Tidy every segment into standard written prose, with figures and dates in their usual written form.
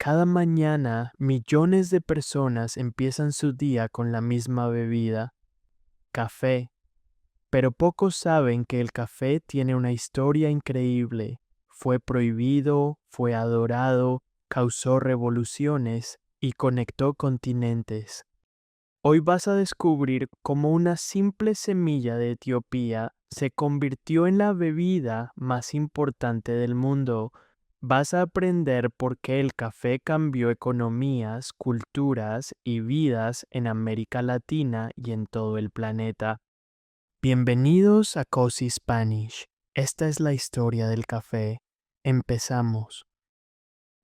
Cada mañana millones de personas empiezan su día con la misma bebida, café, pero pocos saben que el café tiene una historia increíble. Fue prohibido, fue adorado, causó revoluciones y conectó continentes. Hoy vas a descubrir cómo una simple semilla de Etiopía se convirtió en la bebida más importante del mundo. Vas a aprender por qué el café cambió economías, culturas y vidas en América Latina y en todo el planeta. Bienvenidos a Cozy Spanish. Esta es la historia del café. Empezamos.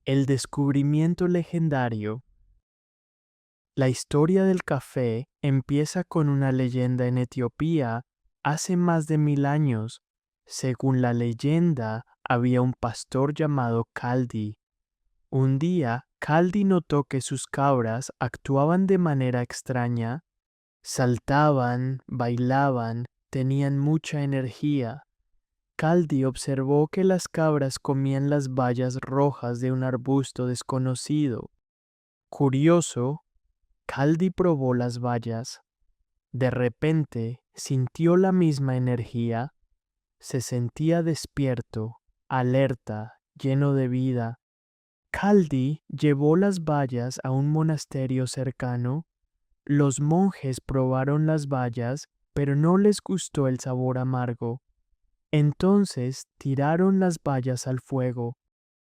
El descubrimiento legendario. La historia del café empieza con una leyenda en Etiopía hace más de 1000 años. Según la leyenda, había un pastor llamado Kaldi. Un día, Kaldi notó que sus cabras actuaban de manera extraña. Saltaban, bailaban, tenían mucha energía. Kaldi observó que las cabras comían las bayas rojas de un arbusto desconocido. Curioso, Kaldi probó las bayas. De repente sintió la misma energía. Se sentía despierto, alerta, lleno de vida. Kaldi llevó las bayas a un monasterio cercano. Los monjes probaron las bayas, pero no les gustó el sabor amargo. Entonces tiraron las bayas al fuego.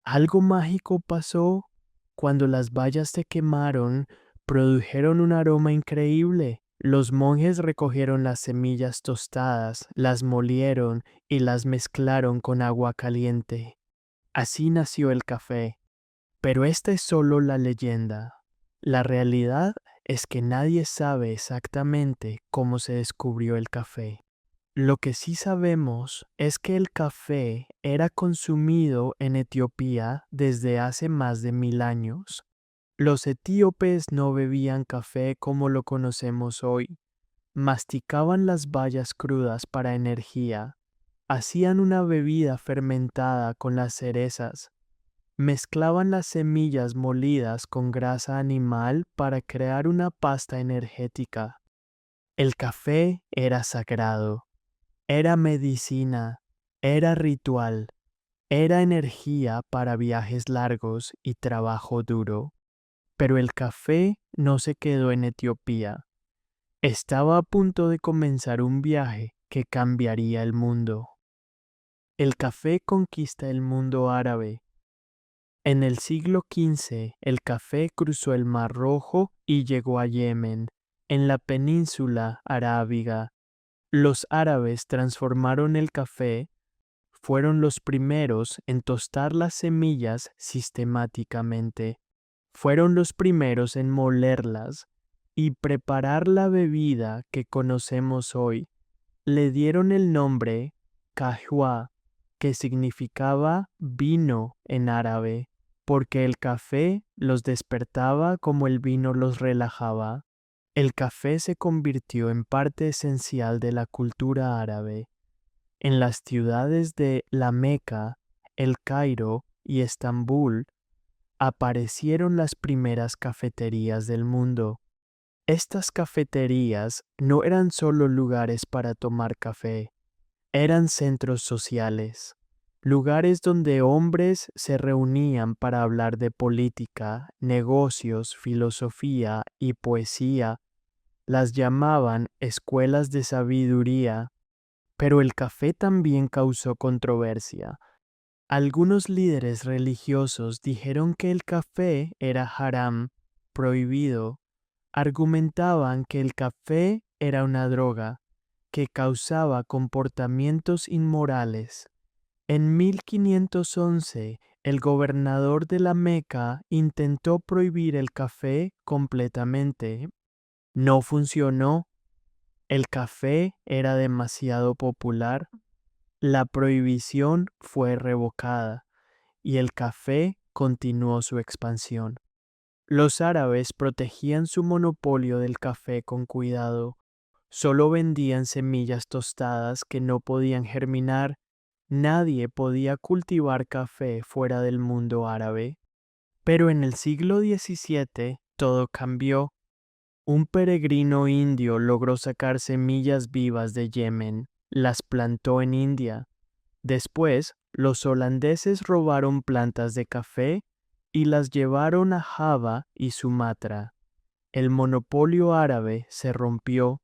Algo mágico pasó. Cuando las bayas se quemaron, produjeron un aroma increíble. Los monjes recogieron las semillas tostadas, las molieron y las mezclaron con agua caliente. Así nació el café. Pero esta es solo la leyenda. La realidad es que nadie sabe exactamente cómo se descubrió el café. Lo que sí sabemos es que el café era consumido en Etiopía desde hace más de 1000 años. Los etíopes no bebían café como lo conocemos hoy. Masticaban las bayas crudas para energía. Hacían una bebida fermentada con las cerezas. Mezclaban las semillas molidas con grasa animal para crear una pasta energética. El café era sagrado. Era medicina, era ritual, era energía para viajes largos y trabajo duro. Pero el café no se quedó en Etiopía. Estaba a punto de comenzar un viaje que cambiaría el mundo. El café conquista el mundo árabe. En el siglo XV, el café cruzó el Mar Rojo y llegó a Yemen, en la península arábiga. Los árabes transformaron el café. Fueron los primeros en tostar las semillas sistemáticamente. Fueron los primeros en molerlas y preparar la bebida que conocemos hoy. Le dieron el nombre kahwa, que significaba vino en árabe, porque el café los despertaba como el vino los relajaba. El café se convirtió en parte esencial de la cultura árabe. En las ciudades de La Meca, El Cairo y Estambul aparecieron las primeras cafeterías del mundo. Estas cafeterías no eran solo lugares para tomar café, eran centros sociales, lugares donde hombres se reunían para hablar de política, negocios, filosofía y poesía. Las llamaban escuelas de sabiduría. Pero el café también causó controversia. Algunos líderes religiosos dijeron que el café era haram, prohibido. Argumentaban que el café era una droga, que causaba comportamientos inmorales. En 1511, el gobernador de la Meca intentó prohibir el café completamente. No funcionó. El café era demasiado popular. La prohibición fue revocada y el café continuó su expansión. Los árabes protegían su monopolio del café con cuidado. Solo vendían semillas tostadas que no podían germinar. Nadie podía cultivar café fuera del mundo árabe. Pero en el siglo XVII todo cambió. Un peregrino indio logró sacar semillas vivas de Yemen, las plantó en India. Después, los holandeses robaron plantas de café y las llevaron a Java y Sumatra. El monopolio árabe se rompió.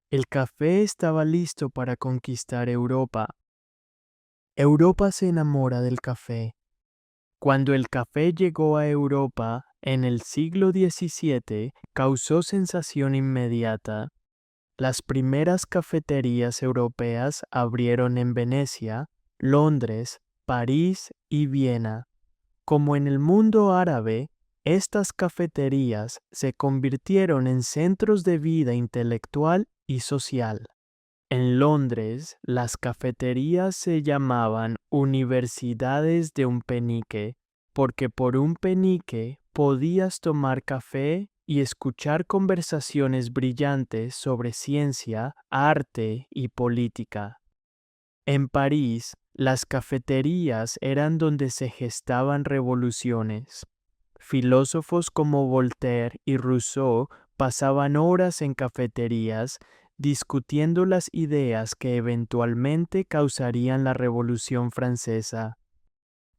El café estaba listo para conquistar Europa. Europa se enamora del café. Cuando el café llegó a Europa en el siglo XVII, causó sensación inmediata. Las primeras cafeterías europeas abrieron en Venecia, Londres, París y Viena. Como en el mundo árabe, estas cafeterías se convirtieron en centros de vida intelectual y social. En Londres, las cafeterías se llamaban universidades de un penique, porque por un penique podías tomar café y escuchar conversaciones brillantes sobre ciencia, arte y política. En París, las cafeterías eran donde se gestaban revoluciones. Filósofos como Voltaire y Rousseau pasaban horas en cafeterías discutiendo las ideas que eventualmente causarían la Revolución Francesa.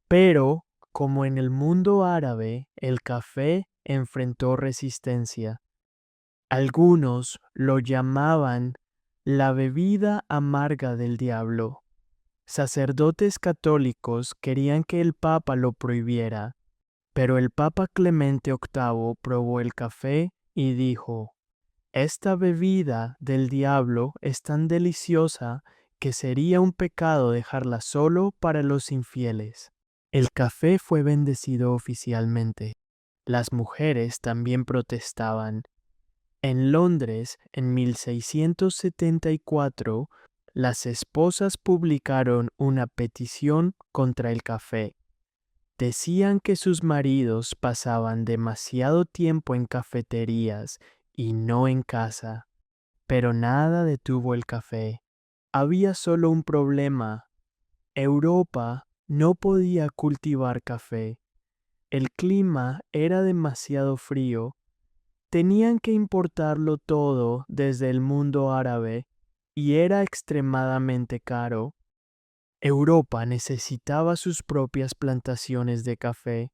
Pero, como en el mundo árabe, el café enfrentó resistencia. Algunos lo llamaban la bebida amarga del diablo. Sacerdotes católicos querían que el Papa lo prohibiera, pero el Papa Clemente VIII probó el café y dijo: esta bebida del diablo es tan deliciosa que sería un pecado dejarla solo para los infieles. El café fue bendecido oficialmente. Las mujeres también protestaban. En Londres, en 1674, las esposas publicaron una petición contra el café. Decían que sus maridos pasaban demasiado tiempo en cafeterías y no en casa, pero nada detuvo el café. Había solo un problema. Europa no podía cultivar café. El clima era demasiado frío. Tenían que importarlo todo desde el mundo árabe y era extremadamente caro. Europa necesitaba sus propias plantaciones de café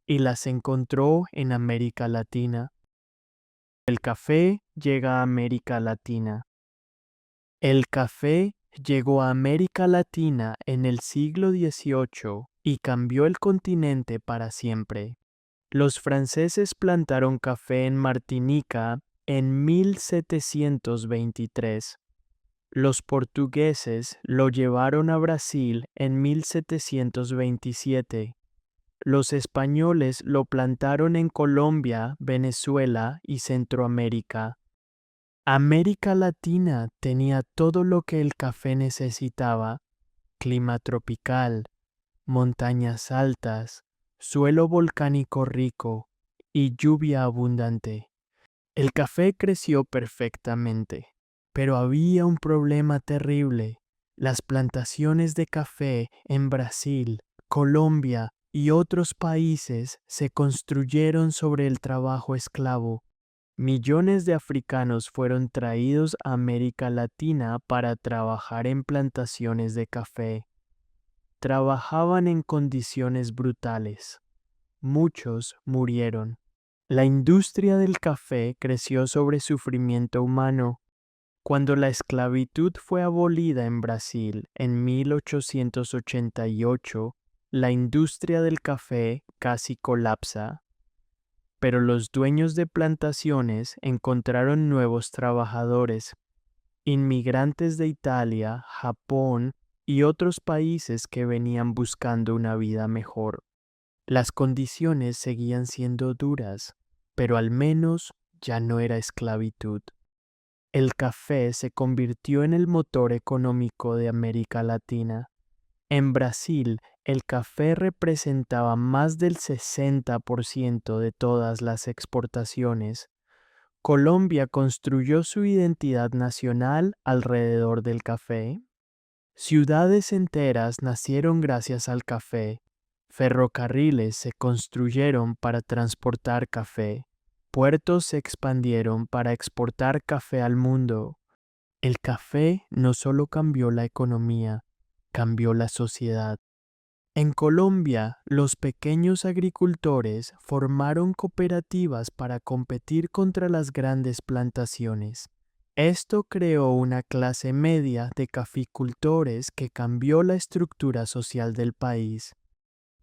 y las encontró en América Latina. El café llega a América Latina. El café llegó a América Latina en el siglo XVIII y cambió el continente para siempre. Los franceses plantaron café en Martinica en 1723. Los portugueses lo llevaron a Brasil en 1727. Los españoles lo plantaron en Colombia, Venezuela y Centroamérica. América Latina tenía todo lo que el café necesitaba: clima tropical, montañas altas, suelo volcánico rico y lluvia abundante. El café creció perfectamente, pero había un problema terrible. Las plantaciones de café en Brasil, Colombia y otros países se construyeron sobre el trabajo esclavo. Millones de africanos fueron traídos a América Latina para trabajar en plantaciones de café. Trabajaban en condiciones brutales. Muchos murieron. La industria del café creció sobre sufrimiento humano. Cuando la esclavitud fue abolida en Brasil en 1888, la industria del café casi colapsa. Pero los dueños de plantaciones encontraron nuevos trabajadores, inmigrantes de Italia, Japón y otros países que venían buscando una vida mejor. Las condiciones seguían siendo duras, pero al menos ya no era esclavitud. El café se convirtió en el motor económico de América Latina. En Brasil, el café representaba más del 60% de todas las exportaciones. Colombia construyó su identidad nacional alrededor del café. Ciudades enteras nacieron gracias al café. Ferrocarriles se construyeron para transportar café. Puertos se expandieron para exportar café al mundo. El café no solo cambió la economía, cambió la sociedad. En Colombia, los pequeños agricultores formaron cooperativas para competir contra las grandes plantaciones. Esto creó una clase media de caficultores que cambió la estructura social del país.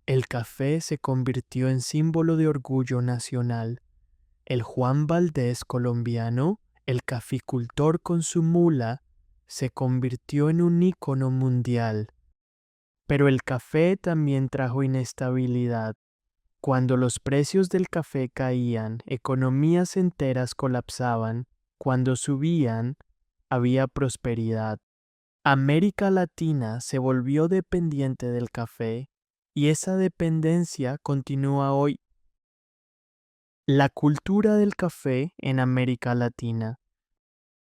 El café se convirtió en símbolo de orgullo nacional. El Juan Valdés colombiano, el caficultor con su mula, se convirtió en un ícono mundial. Pero el café también trajo inestabilidad. Cuando los precios del café caían, economías enteras colapsaban. Cuando subían, había prosperidad. América Latina se volvió dependiente del café y esa dependencia continúa hoy. La cultura del café en América Latina.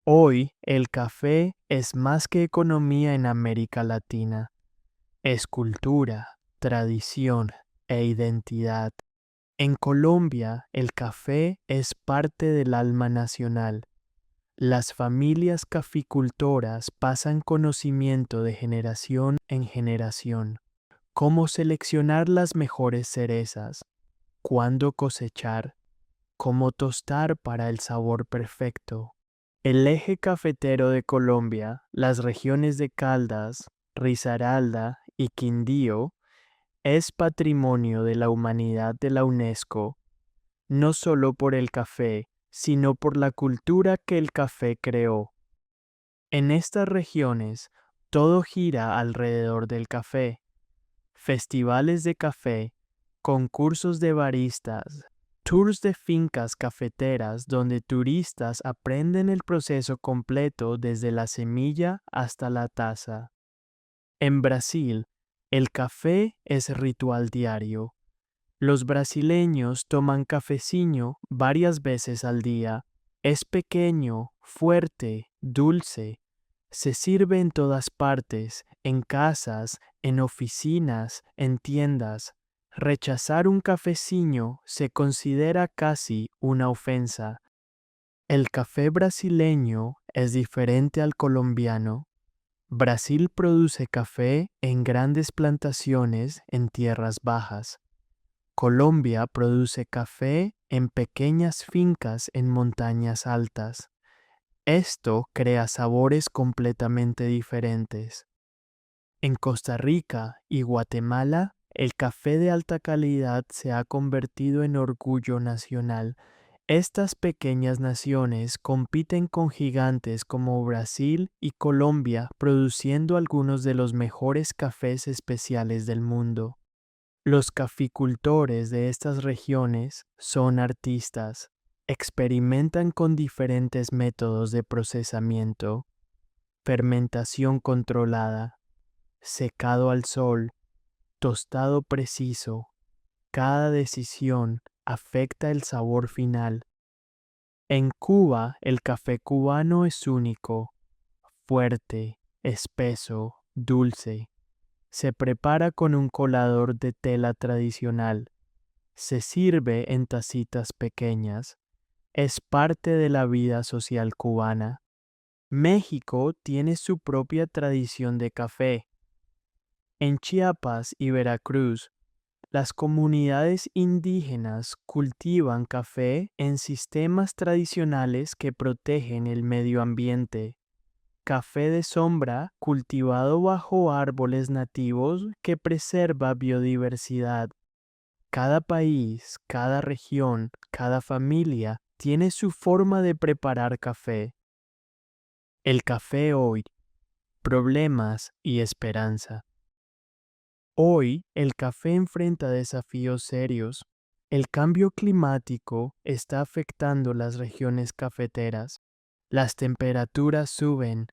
Hoy el café es más que economía en América Latina. Es cultura, tradición e identidad. En Colombia, el café es parte del alma nacional. Las familias caficultoras pasan conocimiento de generación en generación. Cómo seleccionar las mejores cerezas, cuándo cosechar, cómo tostar para el sabor perfecto. El eje cafetero de Colombia, las regiones de Caldas, Risaralda y Quindío, es patrimonio de la humanidad de la UNESCO, no solo por el café, sino por la cultura que el café creó. En estas regiones, todo gira alrededor del café. Festivales de café, concursos de baristas, tours de fincas cafeteras donde turistas aprenden el proceso completo desde la semilla hasta la taza. En Brasil, el café es ritual diario. Los brasileños toman cafecinho varias veces al día. Es pequeño, fuerte, dulce. Se sirve en todas partes, en casas, en oficinas, en tiendas. Rechazar un cafecinho se considera casi una ofensa. El café brasileño es diferente al colombiano. Brasil produce café en grandes plantaciones en tierras bajas. Colombia produce café en pequeñas fincas en montañas altas. Esto crea sabores completamente diferentes. En Costa Rica y Guatemala, el café de alta calidad se ha convertido en orgullo nacional. Estas pequeñas naciones compiten con gigantes como Brasil y Colombia, produciendo algunos de los mejores cafés especiales del mundo. Los caficultores de estas regiones son artistas. Experimentan con diferentes métodos de procesamiento, fermentación controlada, secado al sol, tostado preciso. Cada decisión afecta el sabor final. En Cuba, el café cubano es único, fuerte, espeso, dulce. Se prepara con un colador de tela tradicional. Se sirve en tacitas pequeñas. Es parte de la vida social cubana. México tiene su propia tradición de café. En Chiapas y Veracruz, las comunidades indígenas cultivan café en sistemas tradicionales que protegen el medio ambiente. Café de sombra cultivado bajo árboles nativos que preserva biodiversidad. Cada país, cada región, cada familia tiene su forma de preparar café. El café hoy, problemas y esperanza. Hoy el café enfrenta desafíos serios. El cambio climático está afectando las regiones cafeteras. Las temperaturas suben,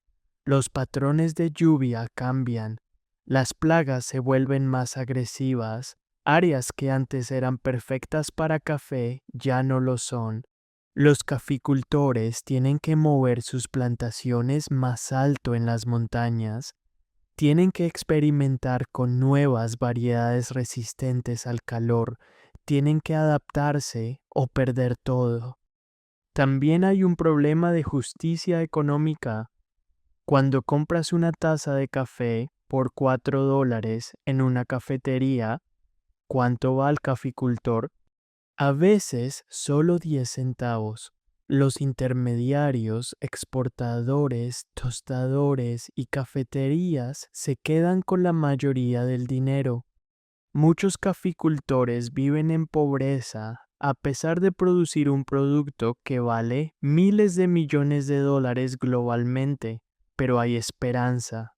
los patrones de lluvia cambian, las plagas se vuelven más agresivas, áreas que antes eran perfectas para café ya no lo son. Los caficultores tienen que mover sus plantaciones más alto en las montañas. Tienen que experimentar con nuevas variedades resistentes al calor, tienen que adaptarse o perder todo. También hay un problema de justicia económica. Cuando compras una taza de café por $4 en una cafetería, ¿cuánto va al caficultor? A veces solo 10 centavos. Los intermediarios, exportadores, tostadores y cafeterías se quedan con la mayoría del dinero. Muchos caficultores viven en pobreza a pesar de producir un producto que vale miles de millones de dólares globalmente, pero hay esperanza.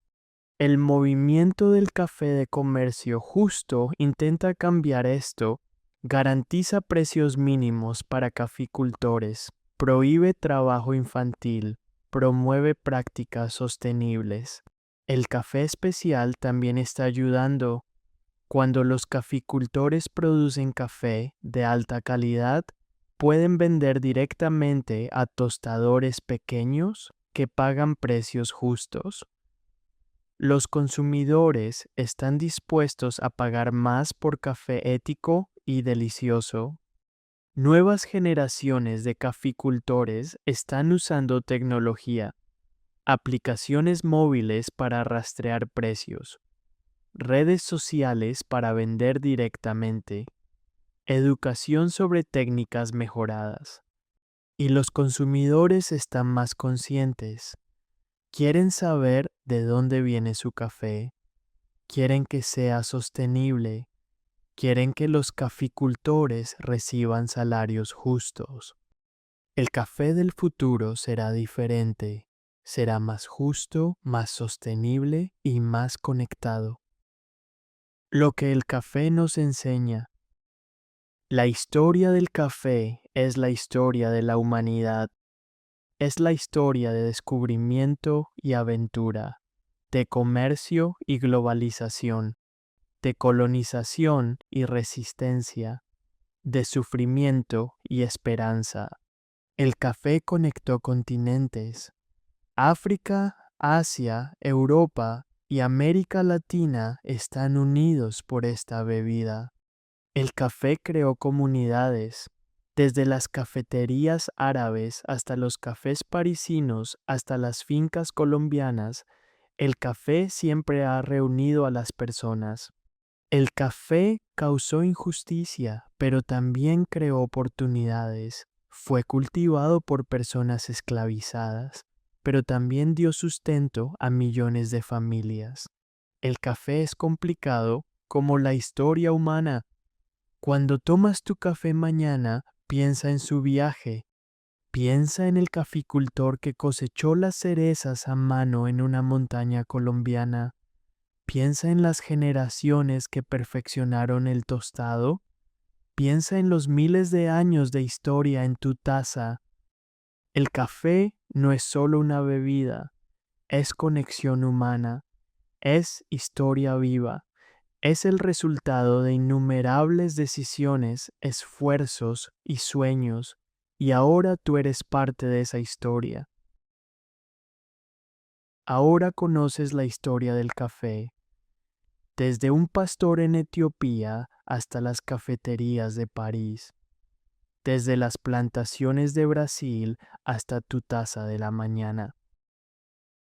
El movimiento del café de comercio justo intenta cambiar esto, garantiza precios mínimos para caficultores, prohíbe trabajo infantil, promueve prácticas sostenibles. El café especial también está ayudando. Cuando los caficultores producen café de alta calidad, pueden vender directamente a tostadores pequeños que pagan precios justos. Los consumidores están dispuestos a pagar más por café ético y delicioso. Nuevas generaciones de caficultores están usando tecnología, aplicaciones móviles para rastrear precios, redes sociales para vender directamente, educación sobre técnicas mejoradas. Y los consumidores están más conscientes. Quieren saber de dónde viene su café, quieren que sea sostenible, quieren que los caficultores reciban salarios justos. El café del futuro será diferente, será más justo, más sostenible y más conectado. Lo que el café nos enseña. La historia del café es la historia de la humanidad. Es la historia de descubrimiento y aventura, de comercio y globalización, de colonización y resistencia, de sufrimiento y esperanza. El café conectó continentes. África, Asia, Europa y América Latina están unidos por esta bebida. El café creó comunidades, desde las cafeterías árabes hasta los cafés parisinos, hasta las fincas colombianas. El café siempre ha reunido a las personas. El café causó injusticia, pero también creó oportunidades. Fue cultivado por personas esclavizadas, pero también dio sustento a millones de familias. El café es complicado como la historia humana. Cuando tomas tu café mañana, piensa en su viaje. Piensa en el caficultor que cosechó las cerezas a mano en una montaña colombiana. Piensa en las generaciones que perfeccionaron el tostado. Piensa en los miles de años de historia en tu taza. El café no es solo una bebida, es conexión humana, es historia viva. Es el resultado de innumerables decisiones, esfuerzos y sueños, y ahora tú eres parte de esa historia. Ahora conoces la historia del café, desde un pastor en Etiopía hasta las cafeterías de París, desde las plantaciones de Brasil hasta tu taza de la mañana.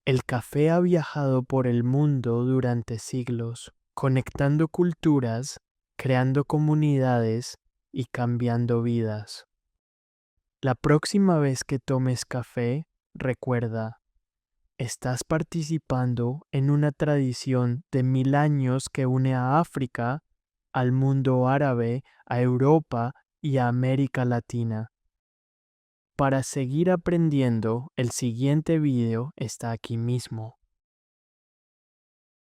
El café ha viajado por el mundo durante siglos, conectando culturas, creando comunidades y cambiando vidas. La próxima vez que tomes café, recuerda, estás participando en una tradición de 1000 años que une a África, al mundo árabe, a Europa y a América Latina. Para seguir aprendiendo, el siguiente video está aquí mismo.